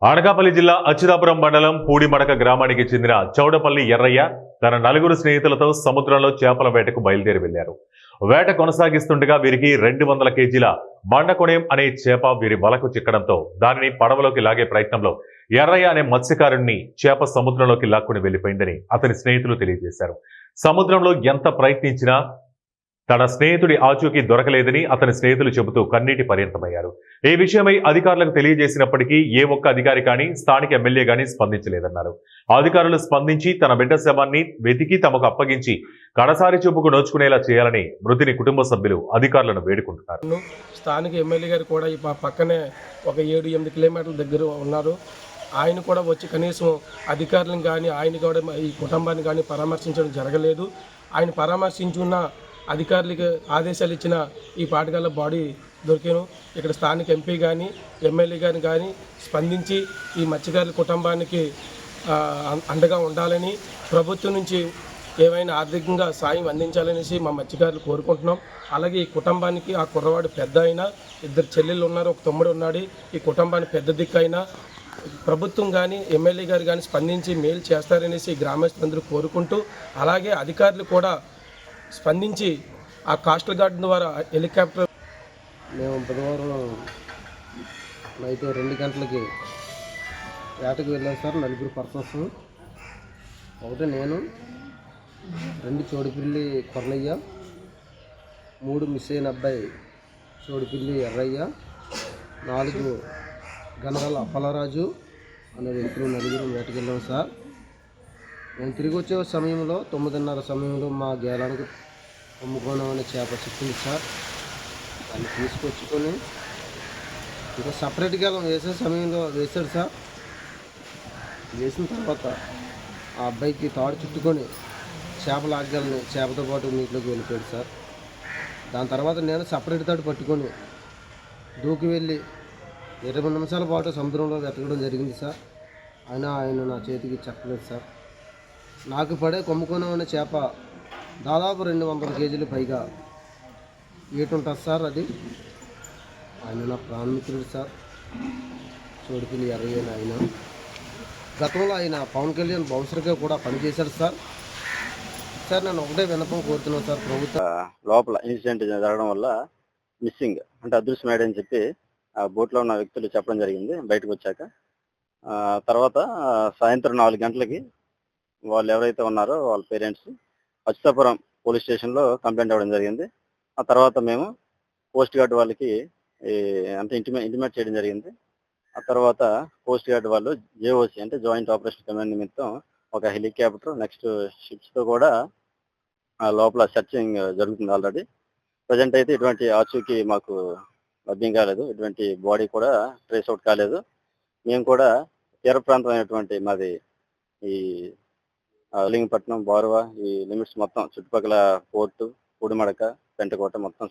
అనకాపల్లి జిల్లా అచ్యుతాపురం మండలం పూడిమడక గ్రామానికి చెందిన చౌడపల్లి ఎర్రయ్య తన నలుగురు స్నేహితులతో సముద్రంలో చేపల వేటకు బయలుదేరి వెళ్లారు. వేట కొనసాగిస్తుండగా వీరికి 200 కేజీల మండకొణేం అనే చేప వీరి వలకు చిక్కడంతో దానిని పడవలోకి లాగే ప్రయత్నంలో ఎర్రయ్య అనే మత్స్యకారుణ్ణి చేప సముద్రంలోకి లాక్కుని వెళ్లిపోయిందని అతని స్నేహితులు తెలియజేశారు. సముద్రంలో ఎంత ప్రయత్నించినా తన స్నేహితుడి ఆచూకీ దొరకలేదని అతని స్నేహితులు చెబుతూ కన్నీటి పర్యంతమయ్యారు. ఈ విషయమై అధికారులకు తెలియజేసినప్పటికీ ఏ ఒక్క అధికారి కానీ స్థానిక ఎమ్మెల్యే గానీ స్పందించలేదన్నారు. అధికారులు స్పందించి తన బిడ్డ శవాన్ని వెతికి తమకు అప్పగించి కడసారి చూపుకు నోచుకునేలా చేయాలని మృతుని కుటుంబ సభ్యులు అధికారులను వేడుకుంటున్నారు. స్థానిక ఎమ్మెల్యే గారు కూడా ఈ పక్కనే ఒక 7-8 కిలోమీటర్ల దగ్గర ఉన్నారు. ఆయన కూడా వచ్చి కనీసం అధికారులను కానీ ఆయన కూడా ఈ కుటుంబాన్ని కానీ పరామర్శించడం జరగలేదు. ఆయన పరామర్శించున్న అధికారులకు ఆదేశాలు ఇచ్చిన ఈ పాటగాళ్ళ బాడీ దొరికాను. ఇక్కడ స్థానిక ఎంపీ కానీ ఎమ్మెల్యే గారిని కానీ స్పందించి ఈ మత్స్యకారుల కుటుంబానికి అండగా ఉండాలని, ప్రభుత్వం నుంచి ఏమైనా ఆర్థికంగా సాయం అందించాలనేసి మా మత్స్యకారులు కోరుకుంటున్నాం. అలాగే ఈ కుటుంబానికి ఆ కుర్రవాడు పెద్ద అయినా, 2 చెల్లెళ్ళు ఉన్నారు, ఒక తమ్ముడు ఉన్నాడు. ఈ కుటుంబానికి పెద్ద దిక్కు అయినా ప్రభుత్వం కానీ ఎమ్మెల్యే గారు కానీ స్పందించి మేలు చేస్తారనేసి గ్రామస్తులందరూ కోరుకుంటూ, అలాగే అధికారులు కూడా స్పందించి ఆ కోస్టల్ గార్డ్ ద్వారా హెలికాప్టర్. మేము బుధవారం నైట్ 2 గంటలకి వేటకు వెళ్ళాం సార్. 4 పర్సన్స్, ఒకటి నేను, 2 చోడిపిల్లి కొర్రయ్య, 3 మిస్ అయిన అబ్బాయి చోడిపిల్లి ఎర్రయ్య, 4 గనగల అప్పలరాజు అనే వ్యక్తులు 4 వేటకు వెళ్ళాం సార్. మేము తిరిగి వచ్చే సమయంలో 9:30 సమయంలో మా గేలానికి అమ్ముకోవడం అనే చేప చిక్కింది సార్. దాన్ని తీసుకొచ్చుకొని ఇంకా సపరేట్ గేలం వేసే సమయంలో వేశాడు సార్. వేసిన తర్వాత ఆ అబ్బాయికి తాడు చుట్టుకొని చేపలు ఆగలని చేపతో పాటు నీటిలోకి వెళ్ళిపోయాడు సార్. దాని తర్వాత నేను సపరేట్ తాడు పట్టుకొని దూకి వెళ్ళి 20 నిమిషాల పాటు సముద్రంలో వెతకడం జరిగింది సార్. ఆయన నా చేతికి చెప్పలేదు సార్. నాకు పడే కొమ్ముకొని ఉన్న చేప దాదాపు 200 కేజీలు పైగా ఏటుంటుంది సార్. అది ఆయన నా ప్రాణమిత్రుడు సార్, చోడిపిల్లి ఎర్రయ్య. ఆయన గతంలో ఆయన పవన్ కళ్యాణ్ బౌన్సర్గా కూడా పనిచేశాడు సార్. సార్ నేను ఒకటే విన్నపం కోరుతున్నాను సార్, ప్రభుత్వం లోపల ఇన్సిడెంట్ జరగడం వల్ల మిస్సింగ్ అంటే అదృశ్యమేడని చెప్పి ఆ బోట్లో ఉన్న వ్యక్తులు చెప్పడం జరిగింది. బయటకు వచ్చాక తర్వాత సాయంత్రం 4 గంటలకి వాళ్ళు ఎవరైతే ఉన్నారో వాళ్ళ పేరెంట్స్ అచ్యుతాపురం పోలీస్ స్టేషన్లో కంప్లైంట్ అవ్వడం జరిగింది. ఆ తర్వాత మేము కోస్ట్ గార్డ్ వాళ్ళకి అంటే ఇంటిమేట్ చేయడం జరిగింది. ఆ తర్వాత కోస్ట్ గార్డ్ వాళ్ళు జేఓసి అంటే జాయింట్ ఆపరేషన్ కమాండ్ నిమిత్తం ఒక హెలికాప్టర్ నెక్స్ట్ షిప్స్తో కూడా లోపల సెర్చింగ్ జరుగుతుంది. ఆల్రెడీ ప్రజెంట్ అయితే ఎటువంటి ఆచూకీ మాకు లభ్యం కాలేదు, ఎటువంటి బాడీ కూడా ట్రేస్ అవుట్ కాలేదు. మేము కూడా తీర ప్రాంతం అయినటువంటి మాది ఈ లింగపట్నం, బారువా ఈ లిమిట్స్ మొత్తం చుట్టుపక్కల పోర్టు, పూడిమడక, పెంటకోట మొత్తం